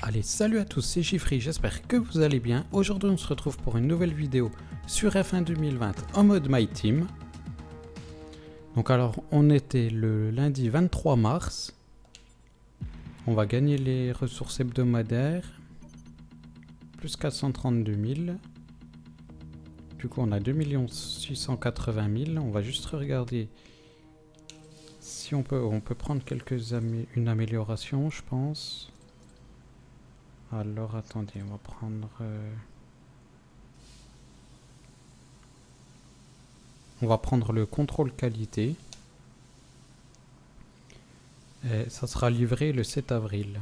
Allez, salut à tous, c'est Chiffry, j'espère que vous allez bien. Aujourd'hui on se retrouve pour une nouvelle vidéo sur F1 2020 en mode My Team. Donc alors on était le lundi 23 mars. On va gagner les ressources hebdomadaires. Plus 432 000. Du coup on a 2 680 000. On va juste regarder si on peut prendre une amélioration, je pense. Alors attendez, on va prendre... On va prendre le contrôle qualité. Et ça sera livré le 7 avril.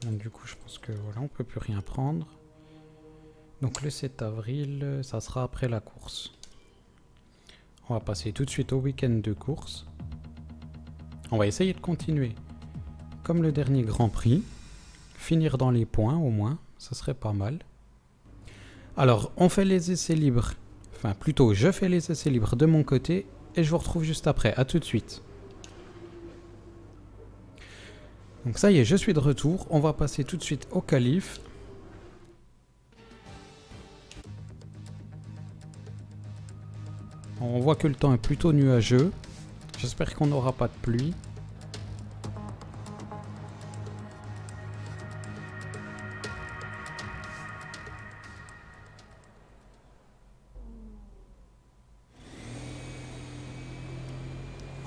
Donc, du coup, je pense que voilà, on peut plus rien prendre. Donc le 7 avril, ça sera après la course. On va passer tout de suite au week-end de course. On va essayer de continuer comme le dernier Grand Prix. Finir dans les points au moins, ça serait pas mal. Alors, on fait les essais libres. Enfin, plutôt, je fais les essais libres de mon côté. Et je vous retrouve juste après. À tout de suite. Donc ça y est, je suis de retour. On va passer tout de suite au qualif. On voit que le temps est plutôt nuageux. J'espère qu'on n'aura pas de pluie.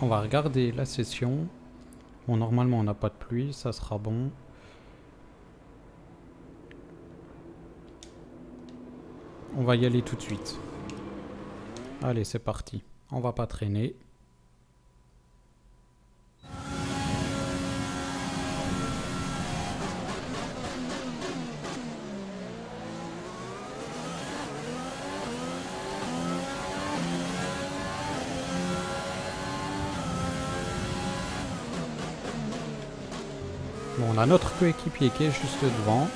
On va regarder la session. Bon, normalement on n'a pas de pluie, ça sera bon. On va y aller tout de suite. Allez, c'est parti. On va pas traîner. Bon, on a notre coéquipier qui est juste devant.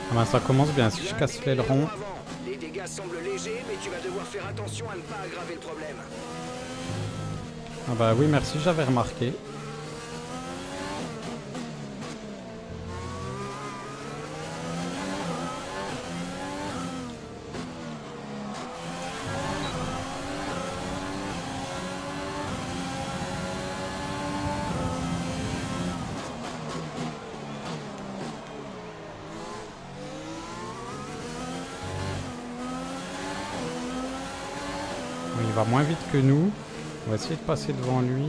Ah ben, ça commence bien, si je casse l'aileron. Les dégâts semblent légers, mais tu vas devoir faire attention à ne pas aggraver le problème. Ah bah oui, merci, j'avais remarqué. Il va moins vite que nous. On va essayer de passer devant lui.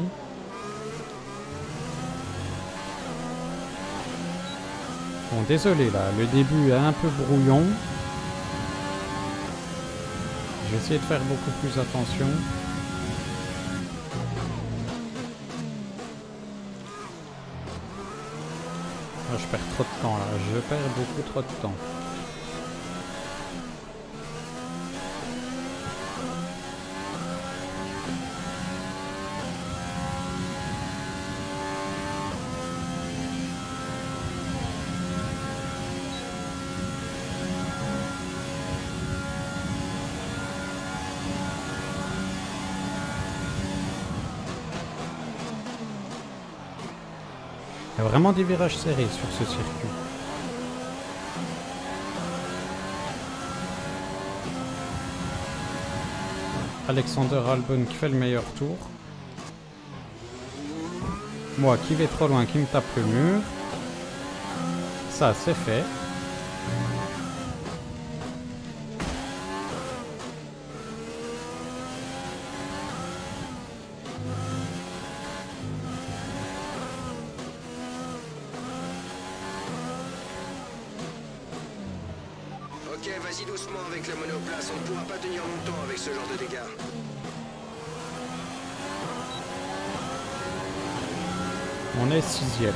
Bon, désolé là, le début est un peu brouillon. Je vais essayer de faire beaucoup plus attention. Ah, je perds trop de temps là, je perds beaucoup trop de temps. Il y a vraiment des virages serrés sur ce circuit. Alexander Albon qui fait le meilleur tour. Moi qui vais trop loin, qui me tape le mur. Ça, c'est fait. Ok, vas-y doucement avec la monoplace, on ne pourra pas tenir longtemps avec ce genre de dégâts. On est 6e.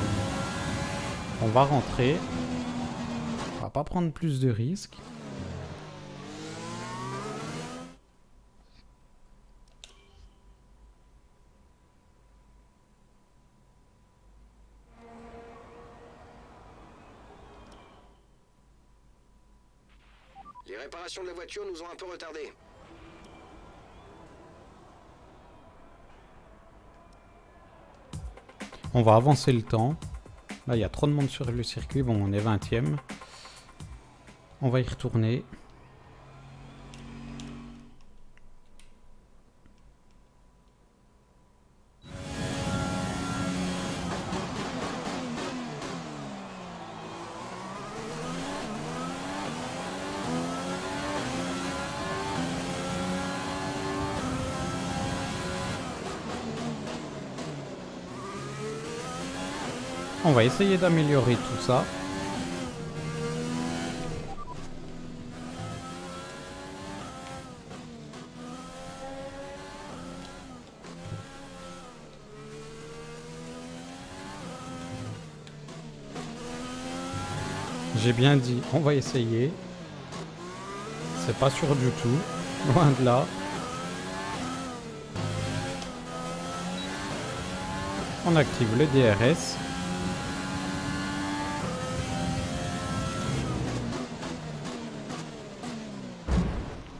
On va rentrer. On va pas prendre plus de risques. Les réparations de la voiture nous ont un peu retardés. On va avancer le temps. Là, il y a trop de monde sur le circuit. Bon, on est 20e. On va y retourner. On va essayer d'améliorer tout ça. J'ai bien dit, on va essayer. C'est pas sûr du tout, loin de là. On active le DRS.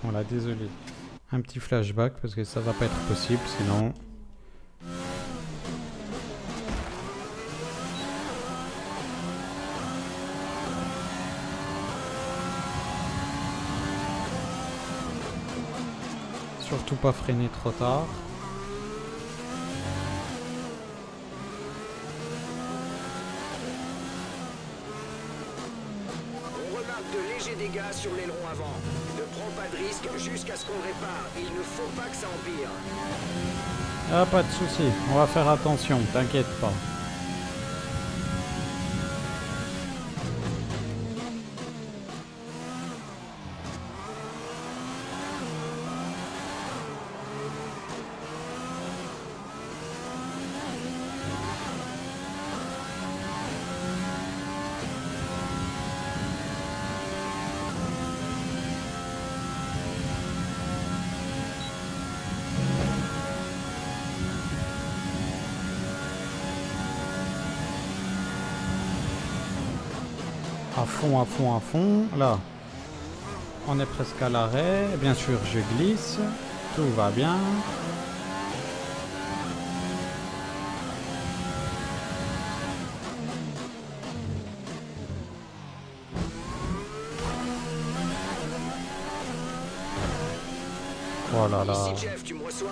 Voilà, désolé. Un petit flashback parce que ça va pas être possible sinon. Surtout pas freiner trop tard. On remarque de légers dégâts sur l'aileron avant. Ne prends pas de risque jusqu'à ce qu'on le répare. Il ne faut pas que ça empire. Ah, pas de souci, on va faire attention, t'inquiète pas. À fond, à fond, à fond. Là, on est presque à l'arrêt. Bien sûr, je glisse. Tout va bien. Oh là là. Ici Jeff, tu me reçois?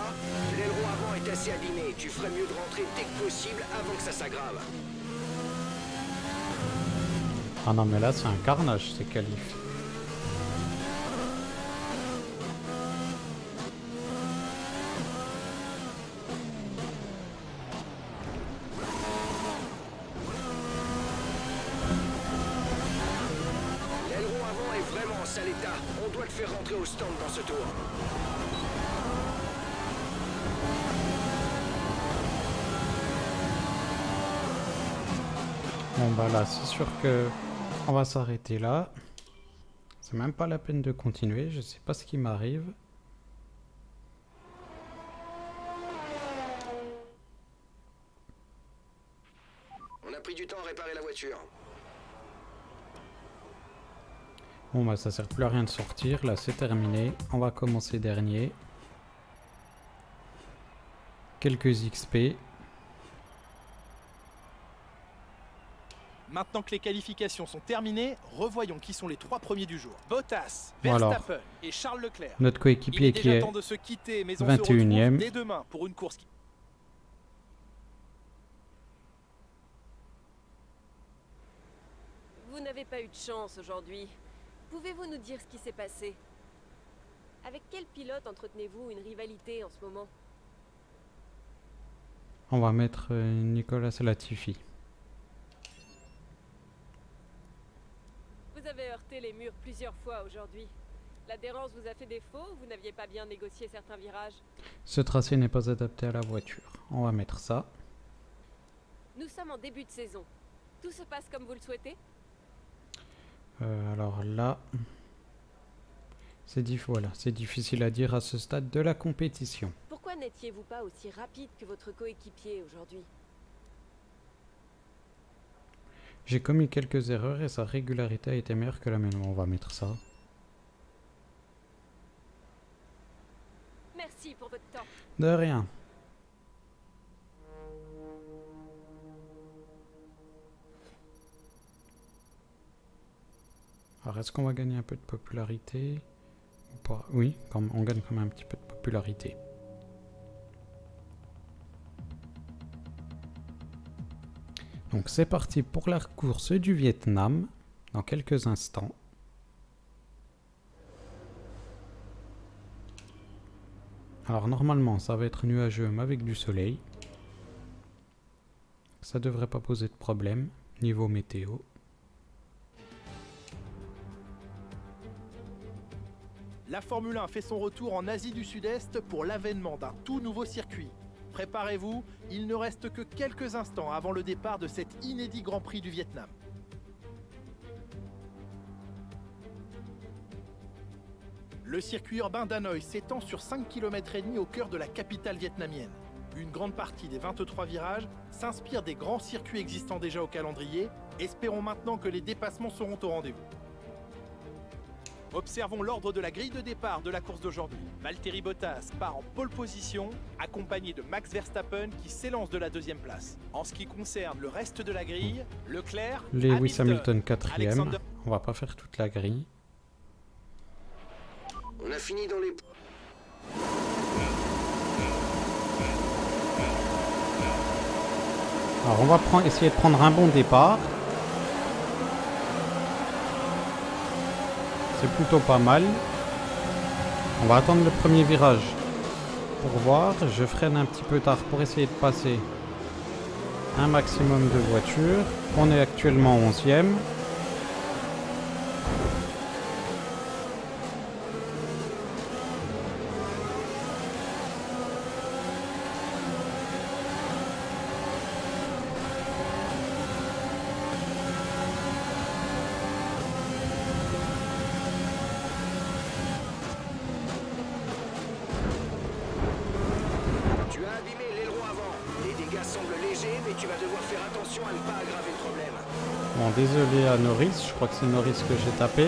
L'aileron avant est assez abîmé. Tu ferais mieux de rentrer dès que possible avant que ça s'aggrave. Ah non, mais là, c'est un carnage, ces qualifs. L'aileron avant est vraiment en sale état. On doit le faire rentrer au stand dans ce tour. Bon bah là, c'est sûr que on va s'arrêter là. C'est même pas la peine de continuer, je sais pas ce qui m'arrive. On a pris du temps à réparer la voiture. Bon bah ça sert plus à rien de sortir, là c'est terminé. On va commencer dernier. Quelques XP. Maintenant que les qualifications sont terminées, revoyons qui sont les 3 premiers du jour. Bottas, Alors, Verstappen et Charles Leclerc. Notre Il coéquipier est qui déjà est temps de se quitter, mais on 21e. se retrouve dès demain pour une course qui... Vous n'avez pas eu de chance aujourd'hui. Pouvez-vous nous dire ce qui s'est passé? Avec quel pilote entretenez-vous une rivalité en ce moment? On va mettre Nicolas Latifi. Vous avez heurté les murs plusieurs fois aujourd'hui. L'adhérence vous a fait défaut ou vous n'aviez pas bien négocié certains virages? Ce tracé n'est pas adapté à la voiture. On va mettre ça. Nous sommes en début de saison. Tout se passe comme vous le souhaitez? Alors là, c'est difficile à dire à ce stade de la compétition. Pourquoi n'étiez-vous pas aussi rapide que votre coéquipier aujourd'hui? J'ai commis quelques erreurs et sa régularité a été meilleure que la mienne. On va mettre ça. De rien. Alors, est-ce qu'on va gagner un peu de popularité ou pas? Oui, on gagne quand même un petit peu de popularité. Donc, c'est parti pour la course du Vietnam dans quelques instants. Alors, normalement, ça va être nuageux, mais avec du soleil. Ça devrait pas poser de problème niveau météo. La Formule 1 fait son retour en Asie du Sud-Est pour l'avènement d'un tout nouveau circuit. Préparez-vous, il ne reste que quelques instants avant le départ de cet inédit Grand Prix du Vietnam. Le circuit urbain d'Hanoï s'étend sur 5,5 km au cœur de la capitale vietnamienne. Une grande partie des 23 virages s'inspire des grands circuits existants déjà au calendrier. Espérons maintenant que les dépassements seront au rendez-vous. Observons l'ordre de la grille de départ de la course d'aujourd'hui. Valtteri Bottas part en pole position, accompagné de Max Verstappen qui s'élance de la deuxième place. En ce qui concerne le reste de la grille, Leclerc, Lewis Hamilton 4e. Alexander... On va pas faire toute la grille. On a fini dans les... Alors on va essayer de prendre un bon départ. C'est plutôt pas mal. On va attendre le premier virage pour voir. Je freine un petit peu tard pour essayer de passer un maximum de voitures. On est actuellement 11e. Bon, désolé à Norris, je crois que c'est Norris que j'ai tapé.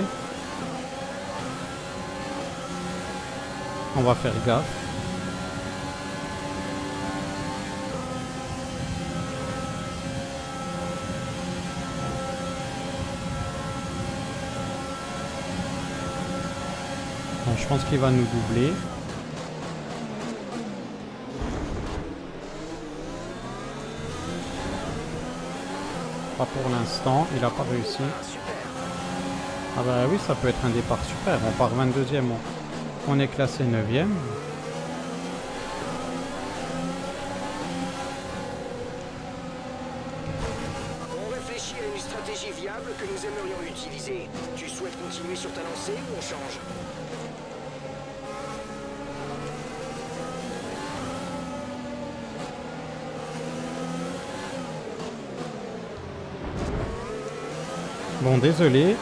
On va faire gaffe. Bon, je pense qu'il va nous doubler. Pas pour l'instant, il n'a pas réussi. Ah bah oui, ça peut être un départ super. On part 22e, on est classé 9e. On réfléchit à une stratégie viable que nous aimerions utiliser. Tu souhaites continuer sur ta lancée ou on change? Bon, désolé,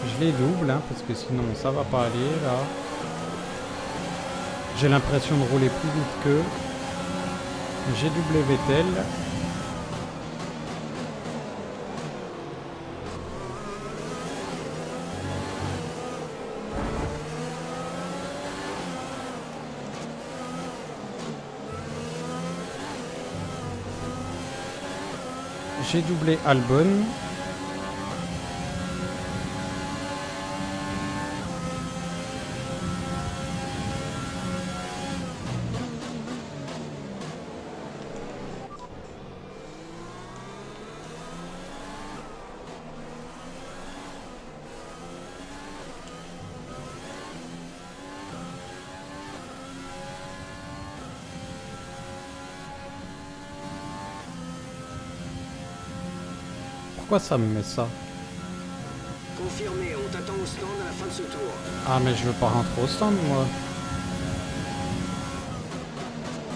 je les double, hein, parce que sinon ça va pas aller là. J'ai l'impression de rouler plus vite qu'eux. J'ai doublé Vettel. J'ai doublé Albon. Pourquoi ça me met ça? Confirmé, on t'attend au stand à la fin de ce tour. Ah mais je veux pas rentrer au stand moi.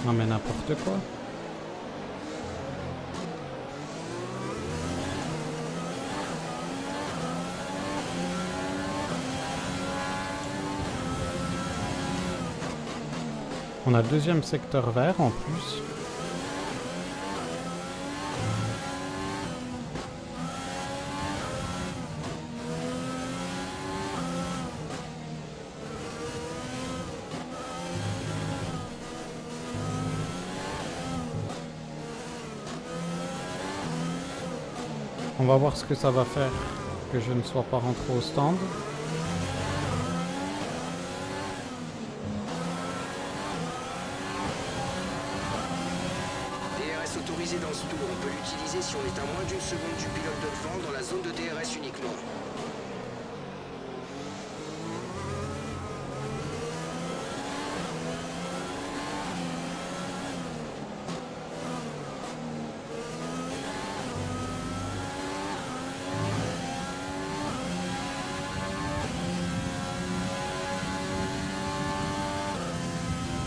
Non mais n'importe quoi. On a le deuxième secteur vert en plus. On va voir ce que ça va faire que je ne sois pas rentré au stand. DRS autorisé dans ce tour. On peut l'utiliser si on est à moins d'une seconde du pilote de devant dans la zone de DRS uniquement.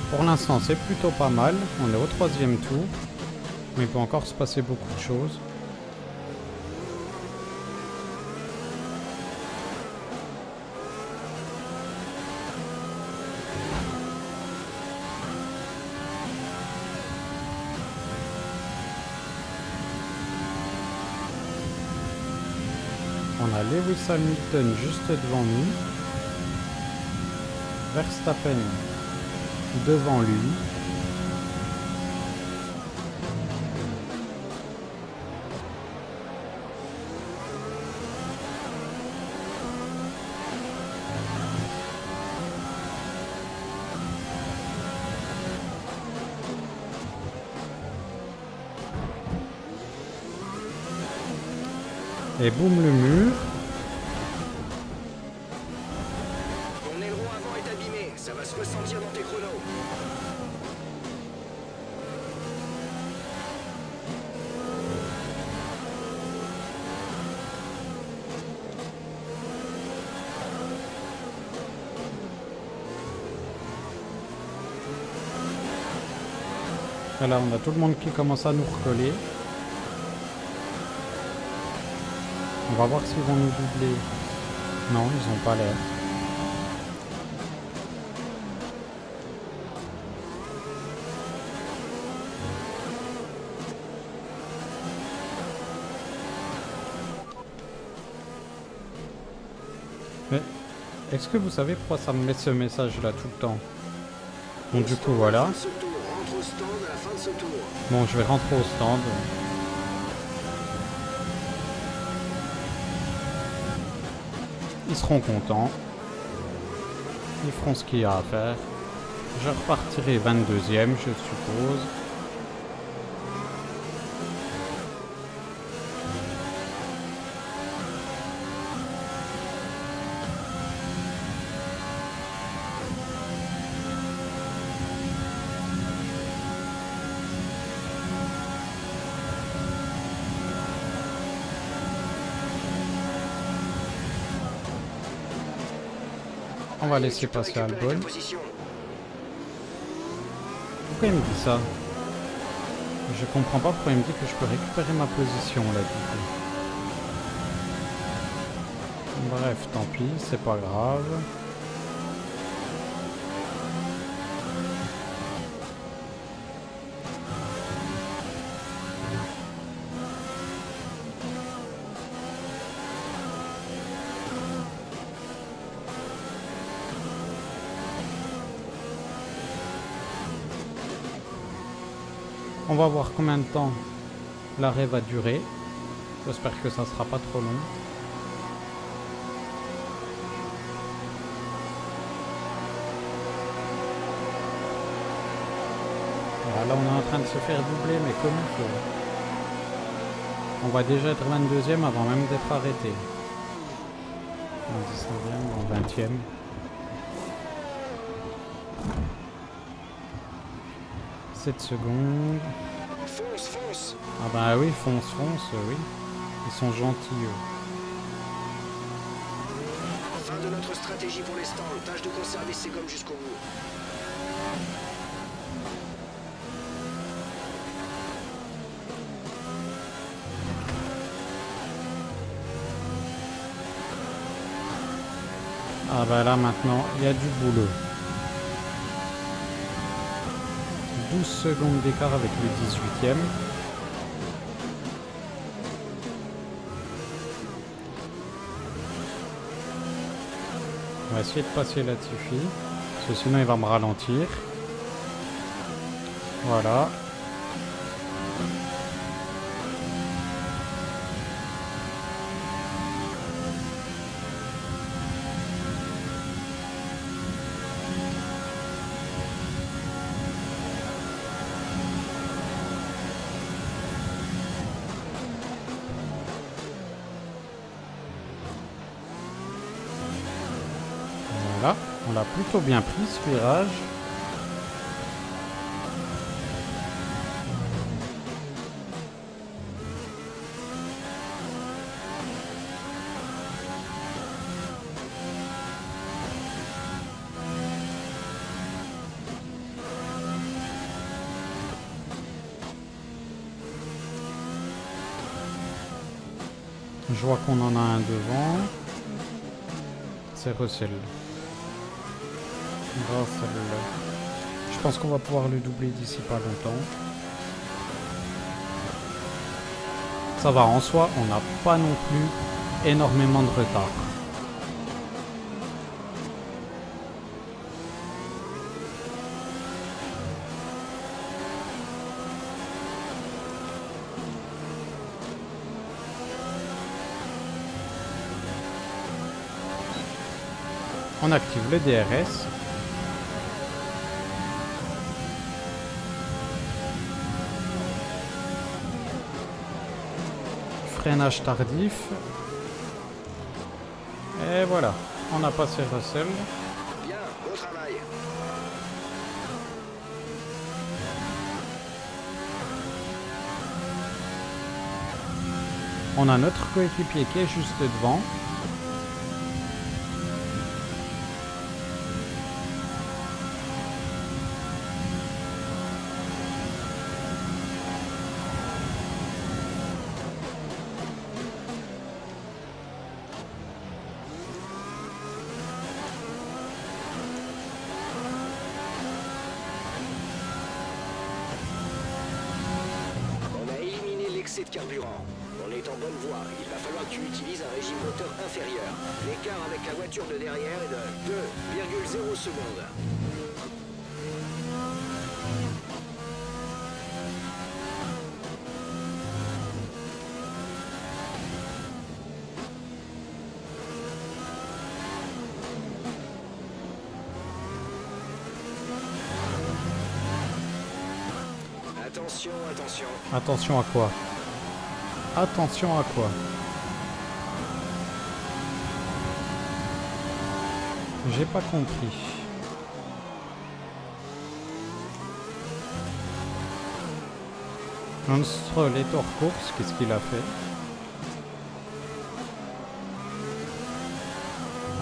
Pour l'instant, c'est plutôt pas mal. On est au 3e tour. Mais il peut encore se passer beaucoup de choses. On a Lewis Hamilton juste devant nous. Verstappen devant lui. Et boum le mur. Ton aileron avant est abîmé, ça va se ressentir dans tes chronos. Et là, on a tout le monde qui commence à nous recoller. On va voir s'ils vont nous doubler. Non, ils n'ont pas l'air. Mais est-ce que vous savez pourquoi ça me met ce message là tout le temps? Bon, du coup, voilà. Ce tour, rentre au stand à la fin de ce tour. Bon, je vais rentrer au stand. Ils seront contents. Ils feront ce qu'il y a à faire. Je repartirai 22e, je suppose. On va laisser passer Albon. Pourquoi il me dit ça? Je comprends pas pourquoi il me dit que je peux récupérer ma position là du coup. Bref, tant pis, c'est pas grave. On va voir combien de temps l'arrêt va durer. J'espère que ça sera pas trop long. Voilà, là on est en train de se faire doubler, mais comme il faut. On va déjà être 22e avant même d'être arrêté. 19e, 20e. Secondes. Fonce, fonce. Ah bah oui, fonce, oui. Ils sont gentils, eux. Fin de notre stratégie pour les stands. Tâche de conserver ces gommes jusqu'au bout. Ah bah là maintenant, il y a du boulot. 12 secondes d'écart avec le 18e. On va essayer de passer Latifi, parce que sinon il va me ralentir. Voilà. On l'a plutôt bien pris ce virage. Je vois qu'on en a un devant. C'est Russell. Je pense qu'on va pouvoir le doubler d'ici pas longtemps. Ça va, en soi, on n'a pas non plus énormément de retard. On active le DRS. Freinage tardif. Et voilà, on a passé Russell. Bien, bon travail. On a notre coéquipier qui est juste devant. On a éliminé l'excès de carburant. On est en bonne voie. Il va falloir que tu utilises un régime moteur inférieur. L'écart avec la voiture de derrière est de 2,0 secondes. Attention, attention. Attention à quoi? Attention à quoi? J'ai pas compris. Lance Stroll est hors course, qu'est-ce qu'il a fait?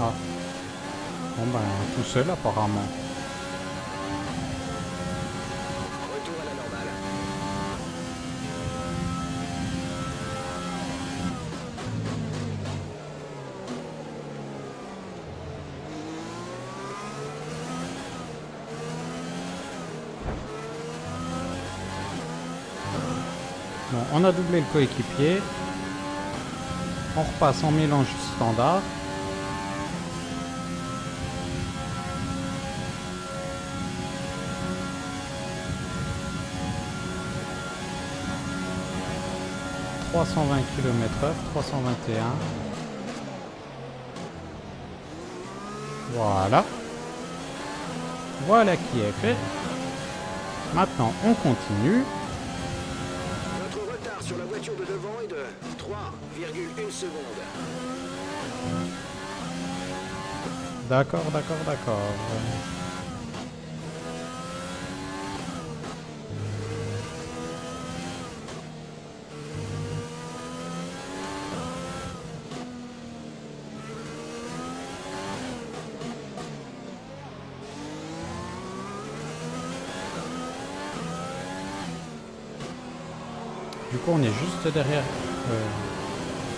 Ah. Bon ben, tout seul apparemment. Retour à la normale. Bon, on a doublé le coéquipier. On repasse en mélange standard. « 320 km/h, 321. Voilà. Voilà qui est fait. Maintenant, on continue. Notre retard sur la voiture de devant est de 3,1 secondes. D'accord, d'accord, d'accord. Du coup, on est juste derrière.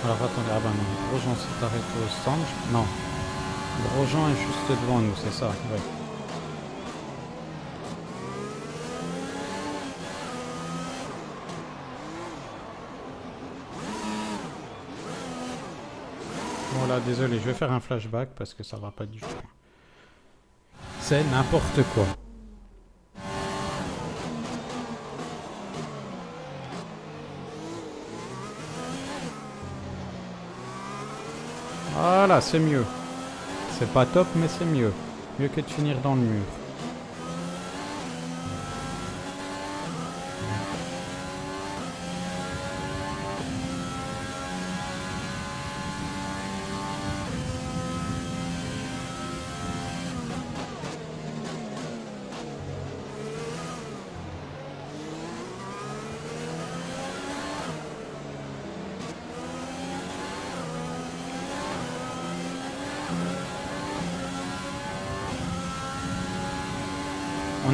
Alors attendez, ah ben non, Grosjean s'est arrêté au stand. Non, Grosjean est juste devant nous, c'est ça. Ouais. Voilà, désolé, je vais faire un flashback parce que ça va pas du tout. C'est n'importe quoi. Voilà, c'est mieux. C'est pas top, mais c'est mieux. Mieux que de finir dans le mur.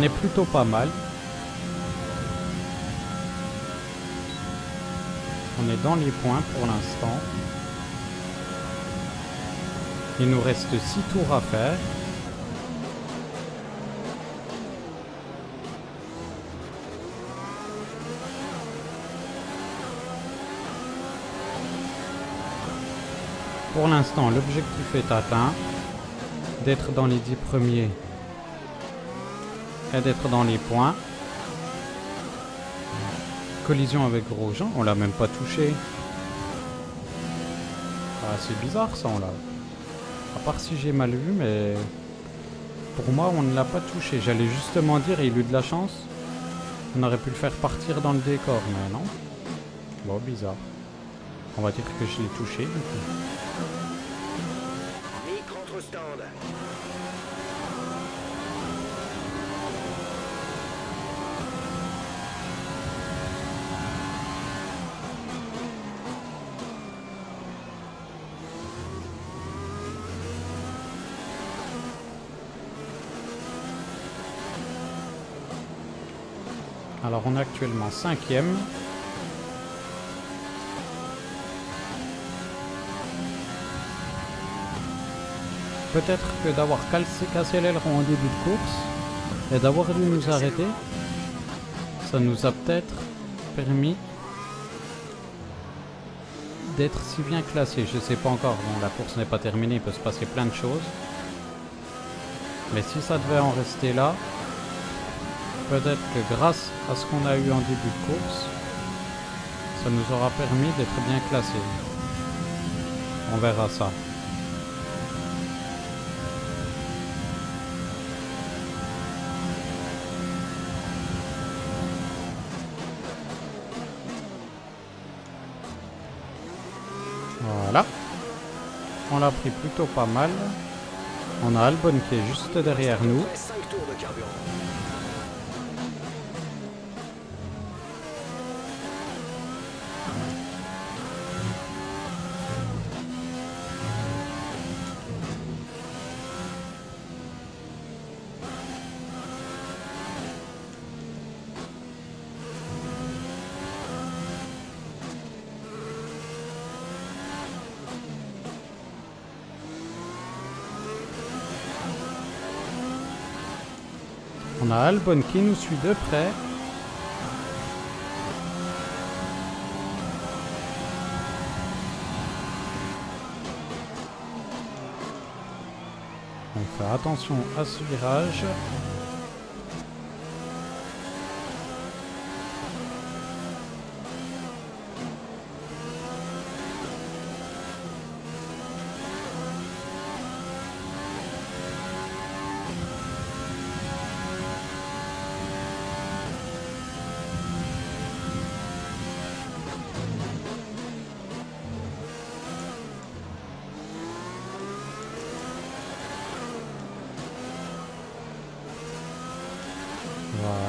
On est plutôt pas mal. On est dans les points pour l'instant. Il nous reste 6 tours à faire. Pour l'instant, l'objectif est atteint. D'être dans les 10 premiers. Et d'être dans les points. Collision avec Grosjean, on l'a même pas touché. Ah, c'est bizarre ça, on l'a. À part si j'ai mal vu, mais pour moi, on ne l'a pas touché. J'allais justement dire, il a eu de la chance. On aurait pu le faire partir dans le décor, mais non. Bon, bizarre. On va dire que je l'ai touché. Micro-contre-stand. Alors on est actuellement 5e. Peut-être que d'avoir cassé l'aileron au début de course et d'avoir dû nous arrêter, ça nous a peut-être permis d'être si bien classé. Je sais pas encore, bon, la course n'est pas terminée, il peut se passer plein de choses. Mais si ça devait en rester là, peut-être que grâce à ce qu'on a eu en début de course, ça nous aura permis d'être bien classé. On verra ça. Voilà. On l'a pris plutôt pas mal. On a Albon qui est juste derrière nous. 5 tours de carburant. On a Albon qui nous suit de près. On fait attention à ce virage.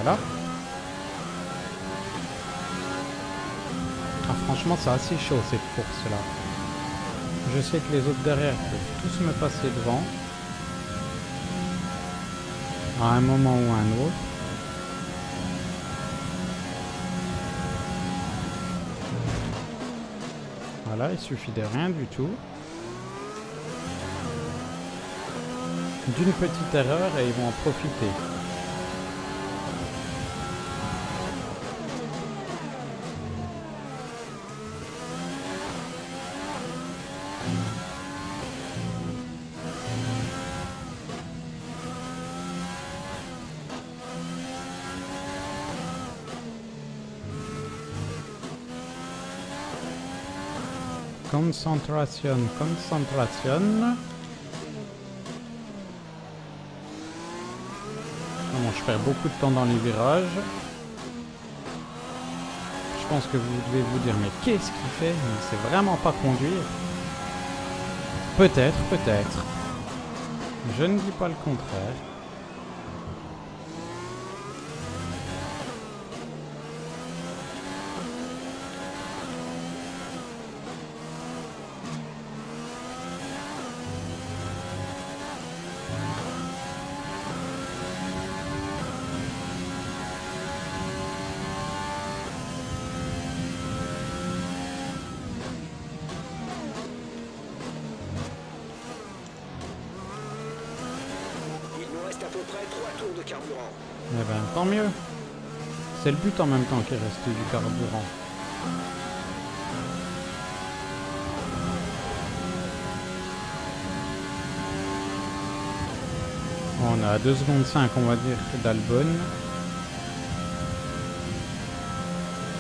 Voilà. Ah, franchement, c'est assez chaud cette course-là. Je sais que les autres derrière peuvent tous me passer devant. À un moment ou un autre. Voilà, il suffit de rien du tout. D'une petite erreur et ils vont en profiter. Concentration, concentration. Bon, je perds beaucoup de temps dans les virages. Je pense que vous devez vous dire, mais qu'est-ce qu'il fait? Il ne sait vraiment pas conduire. Peut-être, peut-être. Je ne dis pas le contraire. peu près 3 tours de carburant. Eh ben, tant mieux. C'est le but en même temps qu'il reste du carburant. On a 2 secondes 5, on va dire, d'Albon.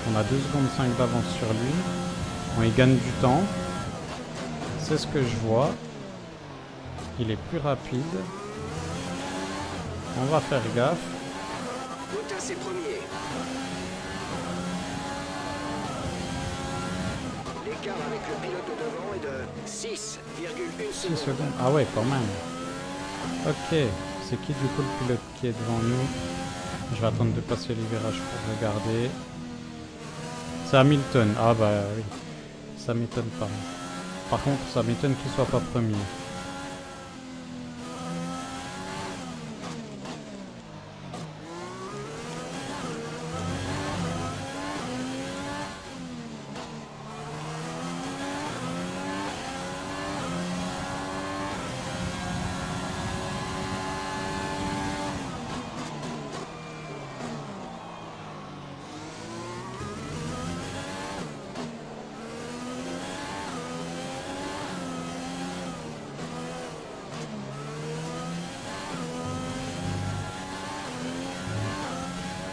On a 2 secondes 5 d'avance sur lui. On y gagne du temps. C'est ce que je vois. Il est plus rapide. On va faire gaffe. Bottas est premier. L'écart avec le pilote de devant est de 6,1 6 secondes. secondes. Ah ouais, quand même. Ok. C'est qui du coup le pilote qui est devant nous? Je vais attendre de passer les virages pour regarder. C'est Hamilton. Ah bah oui. Ça m'étonne pas. Par contre, ça m'étonne qu'il soit pas premier.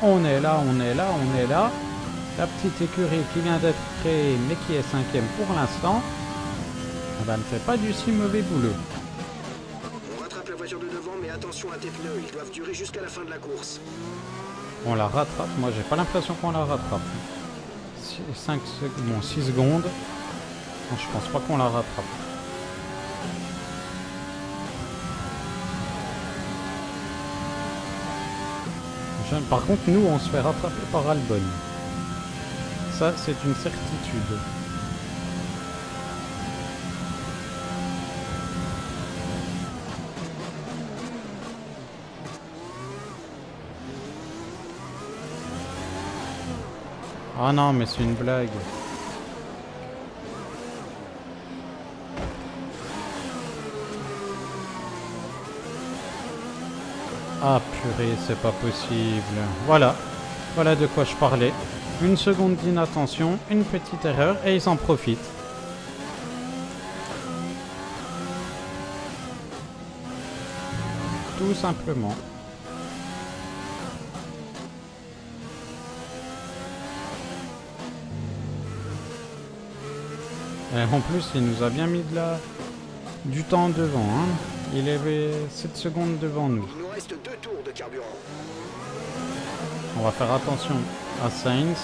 On est là, on est là, on est là. La petite écurie qui vient d'être créée, mais qui est 5e pour l'instant, eh ben, elle ne fait pas du si mauvais boulot. On rattrape la voiture de devant, mais attention à tes pneus, ils doivent durer jusqu'à la fin de la course. On la rattrape. Moi, j'ai pas l'impression qu'on la rattrape. 5 secondes, bon, 6 secondes. Non, je pense pas qu'on la rattrape. Par contre, nous, on se fait rattraper par Albon. Ça, c'est une certitude. Ah non, mais c'est une blague. Ah purée, c'est pas possible. Voilà. Voilà de quoi je parlais. Une seconde d'inattention, une petite erreur et ils en profitent. Tout simplement. Et en plus, il nous a bien mis du temps devant. Hein. Il avait 7 secondes devant nous. Il nous reste 2 tours de carburant. On va faire attention à Sainz.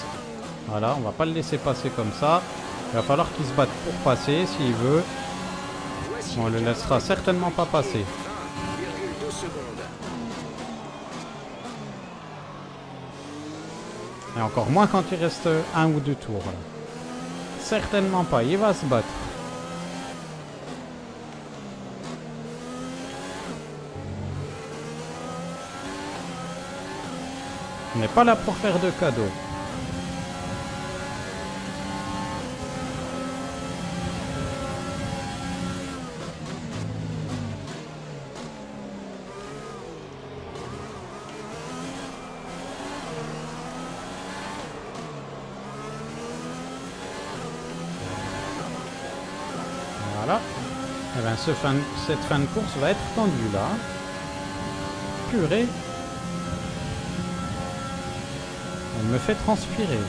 Voilà, on va pas le laisser passer comme ça. Il va falloir qu'il se batte pour passer s'il veut. Voici On le laissera certainement pas passer. 20,2 secondes. Et encore moins quand il reste 1 ou 2 tours. Là. Certainement pas, il va se battre. On n'est pas là pour faire de cadeaux. Voilà. Et bien cette fin de course va être tendue là. Purée. Elle me fait transpirer.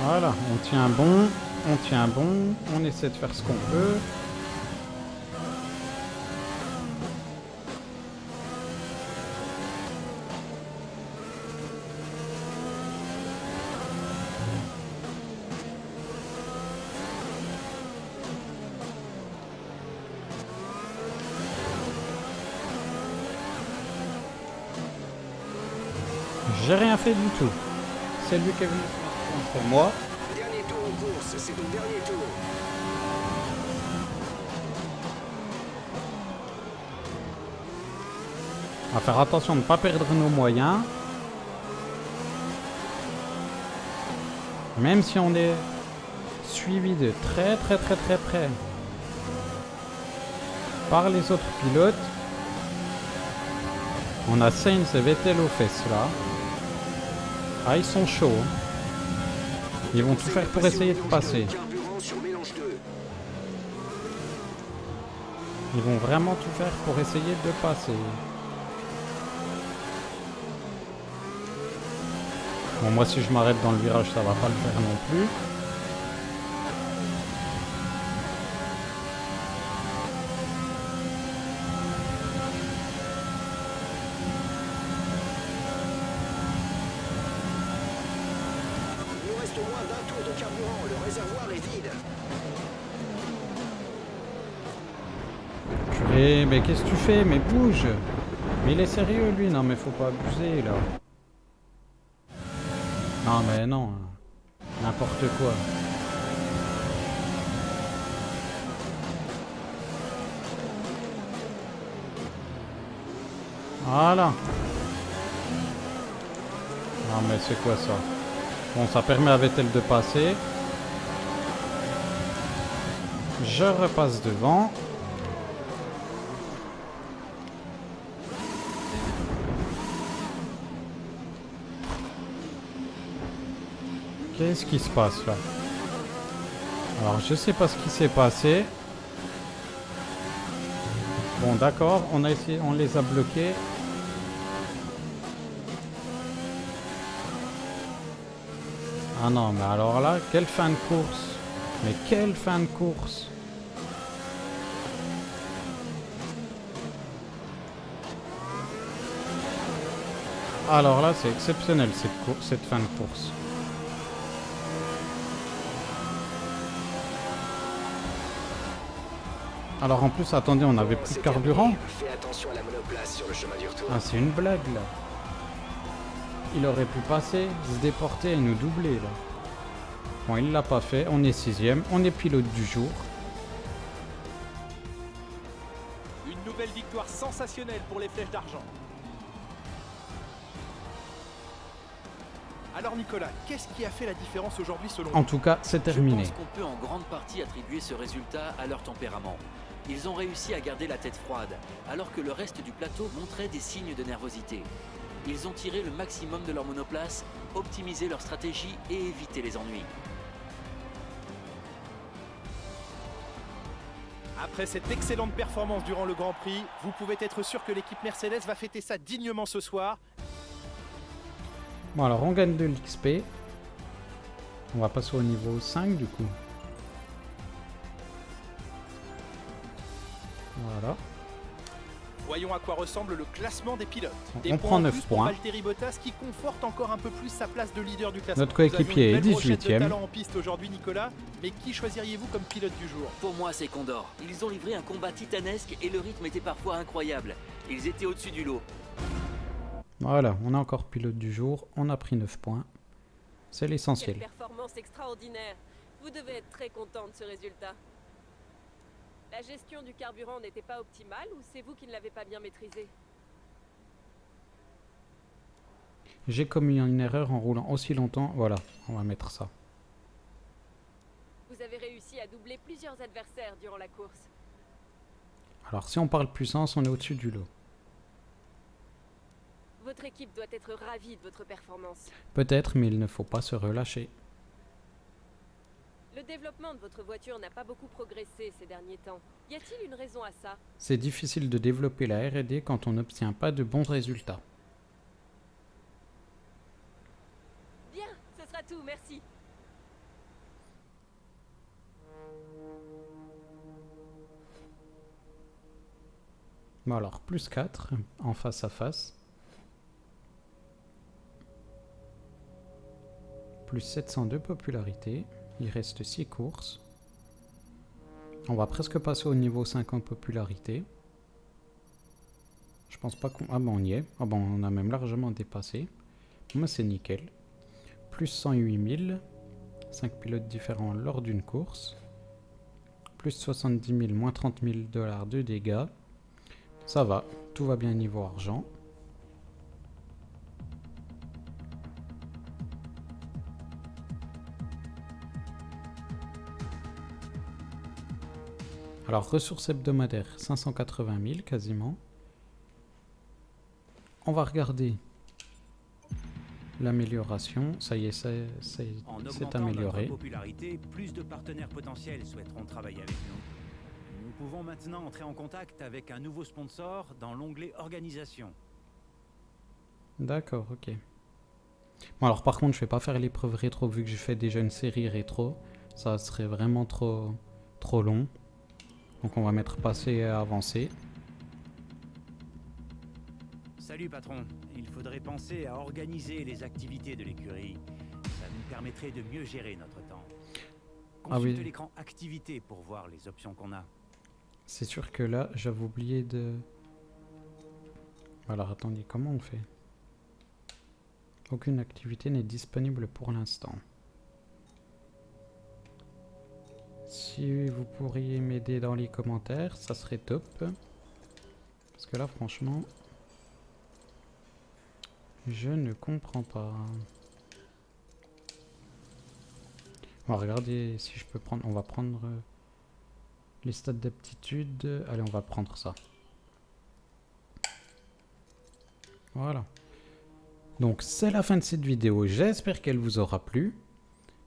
Voilà, on tient bon. On tient bon, on essaie de faire ce qu'on peut. J'ai rien fait du tout. C'est lui qui est venu se mettre contre moi. Dernier tour en course, c'est ton dernier tour. On va faire attention de ne pas perdre nos moyens. Même si on est suivi de très près par les autres pilotes. On a Sainz et Vettel aux fesses là. Ah, ils sont chauds. Ils vont tout faire pour essayer de passer. Ils vont vraiment tout faire pour essayer de passer. Bon, moi si je m'arrête dans le virage, ça va pas le faire non plus. Il nous reste moins d'un tour de carburant, le réservoir est vide. Purée, mais qu'est-ce que tu fais? Mais bouge! Mais il est sérieux lui? Non mais faut pas abuser là. Non mais non. N'importe quoi. Voilà. Non mais c'est quoi ça? Bon, ça permet à Vettel de passer. Je repasse devant. Qu'est-ce qui se passe là? Alors je sais pas ce qui s'est passé. Bon d'accord, on a essayé, on les a bloqués. Ah non mais alors là, quelle fin de course! Mais quelle fin de course! Alors là c'est exceptionnel cette fin de course. Alors en plus, attendez, on avait plus de carburant. Fais attention à la monoplace sur le chemin du retour. Ah, c'est une blague là. Il aurait pu passer, se déporter et nous doubler là. Bon, il l'a pas fait, on est 6ème, on est pilote du jour. Une nouvelle victoire sensationnelle pour les flèches d'argent. Alors Nicolas, qu'est-ce qui a fait la différence aujourd'hui selon En vous? tout cas, c'est terminé. Je pense qu'on peut en grande partie attribuer ce résultat à leur tempérament. Ils ont réussi à garder la tête froide, alors que le reste du plateau montrait des signes de nervosité. Ils ont tiré le maximum de leur monoplace, optimisé leur stratégie et évité les ennuis. Après cette excellente performance durant le Grand Prix, vous pouvez être sûr que l'équipe Mercedes va fêter ça dignement ce soir. Bon, alors on gagne de l'XP. On va passer au niveau 5 du coup. Voilà. Voyons à quoi ressemble le classement des pilotes. Des On points prend en 9 plus pour points. Valtteri Bottas qui conforte encore un peu plus sa place de leader du classement. Notre coéquipier est Nous avions une belle brochette 18ème. de talent en piste aujourd'hui Nicolas, mais qui choisiriez-vous comme pilote du jour? Pour moi, c'est Condor. Ils ont livré un combat titanesque et le rythme était parfois incroyable. Ils étaient au-dessus du lot. Voilà, on a encore pilote du jour. On a pris 9 points. C'est Quelle l'essentiel. performance extraordinaire. Vous devez être très content de ce résultat. La gestion du carburant n'était pas optimale ou c'est vous qui ne l'avez pas bien maîtrisé? J'ai commis une erreur en roulant aussi longtemps. Voilà, on va mettre ça. Vous avez réussi à doubler plusieurs adversaires durant la course. Alors si on parle puissance, on est au-dessus du lot. Votre équipe doit être ravie de votre performance. Peut-être, mais il ne faut pas se relâcher. Le développement de votre voiture n'a pas beaucoup progressé ces derniers temps. Y a-t-il une raison à ça? C'est difficile de développer la R&D quand on n'obtient pas de bons résultats. Bien, ce sera tout, merci. Bon alors, plus 4 en face à face. Plus 702 popularité. Il reste 6 courses. On va presque passer au niveau 50 popularité. Je pense pas qu'on... Ah bon, on y est. Ah bon, on a même largement dépassé. Moi, c'est nickel. plus 108 000, 5 pilotes différents lors d'une course, plus 70 000, moins 30 000 $ de dégâts. Ça va, tout va bien niveau argent. Alors, ressources hebdomadaires, 580 000 quasiment. On va regarder l'amélioration. Ça y est, c'est amélioré. Notre popularité, plus de partenaires potentiels souhaiteront travailler avec nous. Nous pouvons maintenant entrer en contact avec un nouveau sponsor dans l'onglet Organisation. D'accord, ok. Bon, alors par contre, je vais pas faire l'épreuve rétro vu que je fais déjà une série rétro. Ça serait vraiment trop long. Donc on va mettre passé et avancé. Salut patron, il faudrait penser à organiser les activités de l'écurie. Ça nous permettrait de mieux gérer notre temps. Consulte l'écran activité pour voir les options qu'on a. C'est sûr que là, j'avais oublié de... Alors attendez, comment on fait? Aucune activité n'est disponible pour l'instant. Si vous pourriez m'aider dans les commentaires, ça serait top. Parce que là, franchement, je ne comprends pas. On va regarder si je peux prendre... On va prendre les stats d'aptitude. Allez, on va prendre ça. Voilà. Donc, c'est la fin de cette vidéo. J'espère qu'elle vous aura plu.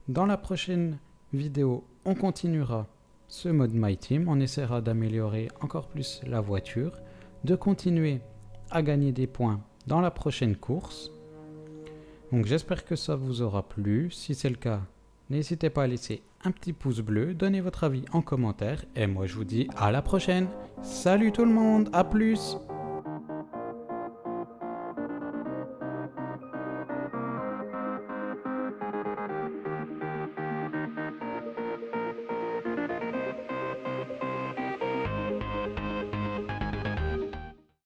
Dans la prochaine vidéo, on continuera ce mode My Team. On essaiera d'améliorer encore plus la voiture, de continuer à gagner des points dans la prochaine course. Donc j'espère que ça vous aura plu. Si c'est le cas, n'hésitez pas à laisser un petit pouce bleu, donnez votre avis en commentaire et moi je vous dis à la prochaine. Salut tout le monde, à plus.